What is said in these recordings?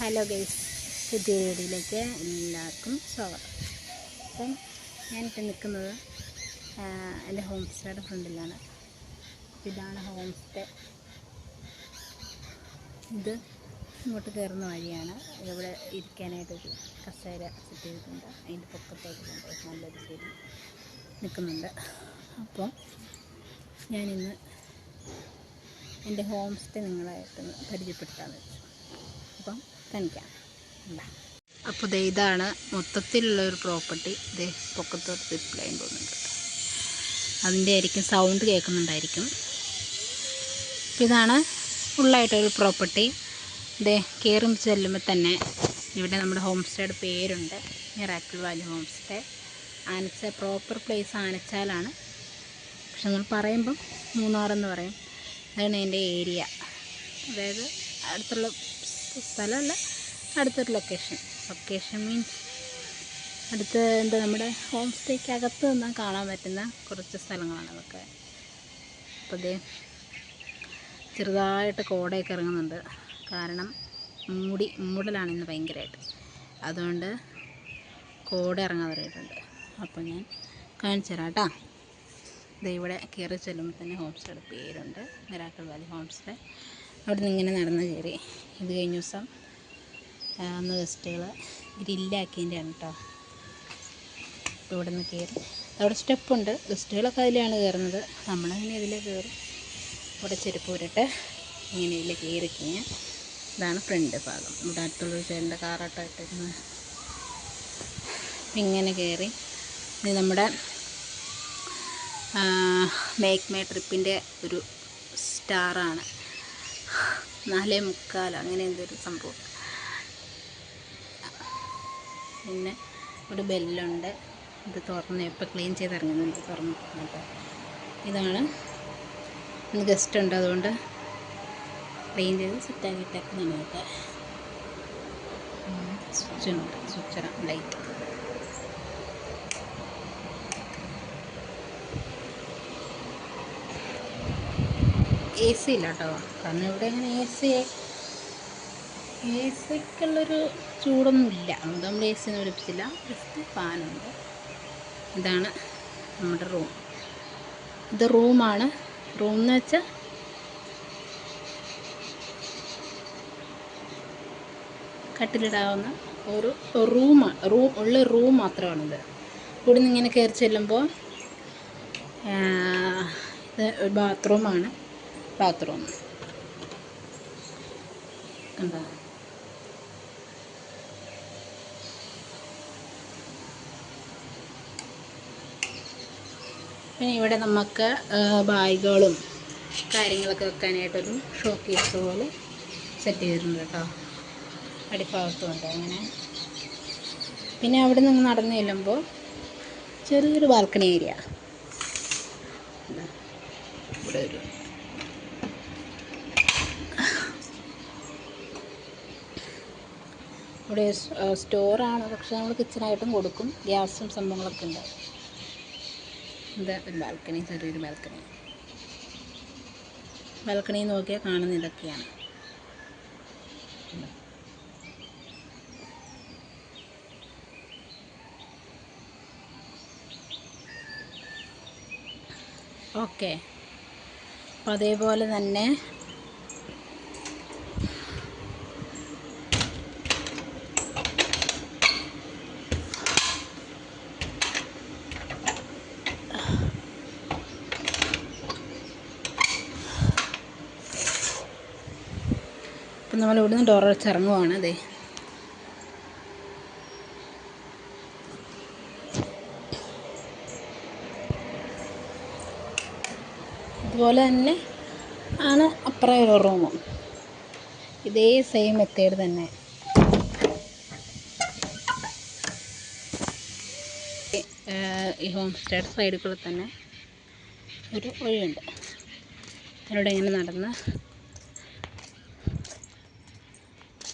Hello guys, പുതിയ വീഡിയോയിലേക്ക് എല്ലാവർക്കും സ്വാഗതം. അപ്പം ഞാനിപ്പോൾ നിൽക്കുന്നത് എൻ്റെ ഹോം സ്റ്റേയുടെ ഫ്രണ്ടിലാണ്. ഇതാണ് ഹോം സ്റ്റേ. ഇത് ഇങ്ങോട്ട് കയറുന്ന വഴിയാണ്. ഇവിടെ ഇരിക്കാനായിട്ടൊരു കസേര സെറ്റ് ചെയ്തിട്ടുണ്ട്. അതിൻ്റെ പൊക്കത്തേക്ക് കൊണ്ട് നല്ലൊരു ശരി നിൽക്കുന്നുണ്ട്. അപ്പം ഞാനിന്ന് എൻ്റെ ഹോം സ്റ്റേ നിങ്ങളായിട്ടൊന്ന് പരിചയപ്പെടുത്താമെന്ന് വെച്ചു. അപ്പം കാണിക്കാം. അപ്പോൾ ഇതാണ് മൊത്തത്തിലുള്ളൊരു പ്രോപ്പർട്ടി. ഇത് പൊക്കത്തോട്ട് സിപ്പ് ലൈൻ പോകുന്നുണ്ട്. അതിൻ്റെ ആയിരിക്കും സൗണ്ട് കേൾക്കുന്നുണ്ടായിരിക്കും. ഇതാണ് ഫുള്ളായിട്ടൊരു പ്രോപ്പർട്ടി. ഇത് കയറി ചെല്ലുമ്പോൾ തന്നെ ഇവിടെ നമ്മുടെ ഹോം സ്റ്റേയുടെ പേരുണ്ട്, miracle valley home stay. Anachal proper place ആനച്ചാലാണ്, പക്ഷെ നമ്മൾ പറയുമ്പം മൂന്നാറെന്ന് പറയും. അതാണ് അതിൻ്റെ ഏരിയ. അതായത് അടുത്തുള്ള സ്ഥലമല്ല, അടുത്തൊരു ലൊക്കേഷൻ മീൻസ് അടുത്ത് നമ്മുടെ ഹോം സ്റ്റേക്ക് അകത്ത് നിന്നാൽ കാണാൻ പറ്റുന്ന കുറച്ച് സ്ഥലങ്ങളാണ് അതൊക്കെ. അപ്പോൾ ഇത് ചെറുതായിട്ട് കോടയൊക്കെ ഇറങ്ങുന്നുണ്ട്. കാരണം മൂടലാണ് ഇന്ന് ഭയങ്കരമായിട്ട്, അതുകൊണ്ട് കോട ഇറങ്ങാൻ തുടങ്ങിയിട്ടുണ്ട്. അപ്പോൾ ഞാൻ കാണിച്ചു തരാം കേട്ടോ. ഇവിടെ കയറി ചെല്ലുമ്പോൾ തന്നെ ഹോം സ്റ്റേയുടെ പേരുണ്ട്, മിറാക്കിൾ വാലി ഹോം സ്റ്റേ. അവിടെ നിന്ന് ഇങ്ങനെ നടന്ന് കയറി. ഇത് കഴിഞ്ഞ ദിവസം അന്ന് ഗസ്റ്റുകൾ ഗ്രില്ലാക്കിയതിൻ്റെയാണ് കേട്ടോ. അപ്പോൾ ഇവിടെ നിന്ന് കയറി, അവിടെ സ്റ്റെപ്പുണ്ട്. ഗസ്റ്റുകളൊക്കെ അതിലാണ് കയറുന്നത്. നമ്മളങ്ങനെ ഇതിലേ കയറും. ഇവിടെ ചെരുപ്പ് ഊരിട്ട് ഇങ്ങനെ ഇതിൽ കയറി കഴിഞ്ഞാൽ ഇതാണ് ഫ്രണ്ട് ഭാഗം. ഇവിടെ അടുത്തുള്ളൊരു ചേട്ടൻ്റെ കാറാട്ടോ ഇട്ടിരുന്നത്. ഇങ്ങനെ കയറി ഇത് നമ്മുടെ മേക്ക് മൈ ട്രിപ്പിൻ്റെ ഒരു സ്റ്റാറാണ്. 4:45 അങ്ങനെ എന്തൊരു സംഭവം. പിന്നെ ഒരു ബെല്ലുണ്ട്. ഇത് തുറന്ന് എപ്പോൾ ക്ലീൻ ചെയ്ത് ഇറങ്ങുന്നുണ്ട്, തുറന്ന് കേട്ടോ. ഇതാണ് ഇന്ന് ഗസ്റ്റ് ഉണ്ട്, അതുകൊണ്ട് ക്ലീൻ ചെയ്ത് സെറ്റാക്കിയിട്ടൊക്കെ നമുക്ക് സ്വിച്ചിടാം ലൈറ്റ്. എ സി ഇല്ല കേട്ടോ, കാരണം ഇവിടെ അങ്ങനെ എ സിക്കുള്ളൊരു ചൂടൊന്നുമില്ല. അതുകൊണ്ട് നമ്മൾ എ സി ഒന്നും പിടിപ്പിച്ചില്ല, ജസ്റ്റ് ഫാനുണ്ട്. ഇതാണ് നമ്മുടെ റൂം. ഇത് റൂമാണ്. റൂം എന്ന് വെച്ചാൽ കട്ടിലിടാവുന്ന ഒരു റൂം മാത്രമാണിത്. ഇവിടെ നിന്ന് ഇങ്ങനെ കയറി ചെല്ലുമ്പോൾ ഇത് ഒരു ബാത്റൂമാണ്. ബാത്റൂം എന്താ, പിന്നെ ഇവിടെ നമുക്ക് ബാഗുകളും കാര്യങ്ങളൊക്കെ വെക്കാനായിട്ടൊരു ഷോ കേസ് പോലെ സെറ്റ് ചെയ്തിട്ടുണ്ട് കേട്ടോ. അടിഭാഗത്തുമുണ്ട് അങ്ങനെ. പിന്നെ അവിടെ നിന്ന് നടന്നു ചെല്ലുമ്പോൾ ചെറിയൊരു ബാൽക്കണി ഏരിയ. ഇവിടെ ഒരു ഇവിടെ സ്റ്റോറാണ്, പക്ഷെ നമ്മൾ കിച്ചണായിട്ടും കൊടുക്കും. ഗ്യാസും സംഭവങ്ങളൊക്കെ ഉണ്ട്. ഇത് ഒരു ബാൽക്കണി, ചെറിയൊരു ബാൽക്കണി നോക്കിയാൽ കാണുന്ന ഇതൊക്കെയാണ്. ഓക്കെ. അപ്പോൾ അതേപോലെ തന്നെ ഇപ്പം നമ്മൾ ഇവിടുന്ന് ഡോർ വെച്ചിറങ്ങുവാണ്. അതെ, ഇതുപോലെ തന്നെ ആണ് അപ്പുറം ഒരു റൂമും. ഇതേ സെയിം മെത്തേഡ് തന്നെ. ഈ ഹോം സ്റ്റേയുടെ സൈഡിൽ കൂടെ തന്നെ ഒരു വഴിയുണ്ട്. അതിലൂടെ ഇങ്ങനെ നടന്ന്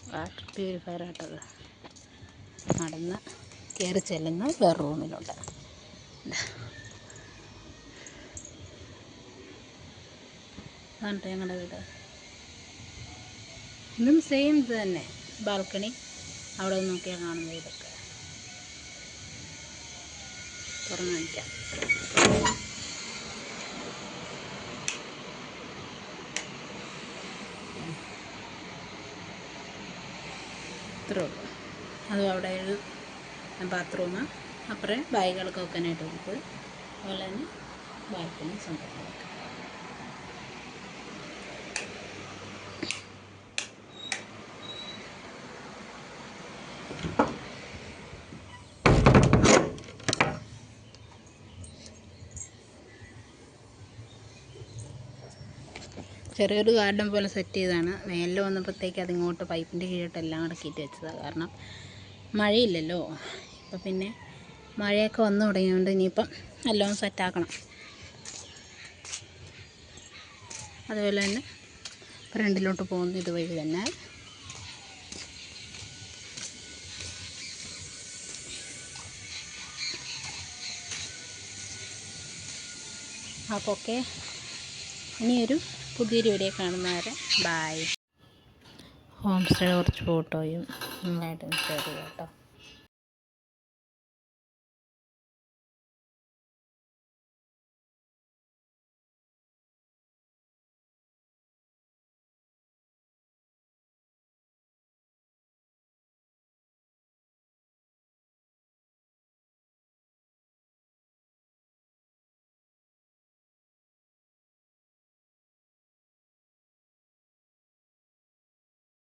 വാട്ടർ പ്യൂരിഫയർ ആയിട്ടത് നടന്ന് കയറി ചെല്ലുന്ന വേറെ റൂമിലുണ്ട്. അതാണ് ഞങ്ങളുടെ വീട്. ഇതും സെയിം ഇത് തന്നെ. ബാൽക്കണി അവിടെ നിന്ന് നോക്കിയാൽ കാണുന്നത് ഇതൊക്കെ. തുറന്നു കാണിക്കാം. ഇത്രേ ഉള്ളൂ. അതും അവിടെ ഒരു ബാത്റൂം, അപ്പുറം ബാഗുകളൊക്കെ വെക്കാനായിട്ട് നമുക്ക്, അതുപോലെ തന്നെ ബാൽക്കണി സംഭവങ്ങളൊക്കെ. ചെറിയൊരു ഗാർഡൻ പോലെ സെറ്റ് ചെയ്താണ്. വേനൽ വന്നപ്പോഴത്തേക്ക് അതിങ്ങോട്ട് പൈപ്പിൻ്റെ കീഴിട്ട് എല്ലാം കൂടെ കയറ്റി വെച്ചതാണ്. കാരണം മഴയില്ലല്ലോ. ഇപ്പം പിന്നെ മഴയൊക്കെ വന്നു തുടങ്ങിയതുകൊണ്ട് ഇനിയിപ്പം എല്ലാം സെറ്റാക്കണം. അതുപോലെ തന്നെ ഫ്രണ്ടിലോട്ട് പോകുന്ന ഇതുവഴി തന്നെ അപ്പോൾ ഓക്കെ, ഇനിയൊരു പുതിയൊരു വീഡിയോ കാണുന്നവരെ ബായ്. ഹോം സ്റ്റേയുടെ കുറച്ച് ഫോട്ടോയും നിങ്ങളായിട്ട് ഷെയർ ചെയ്യാം കേട്ടോ.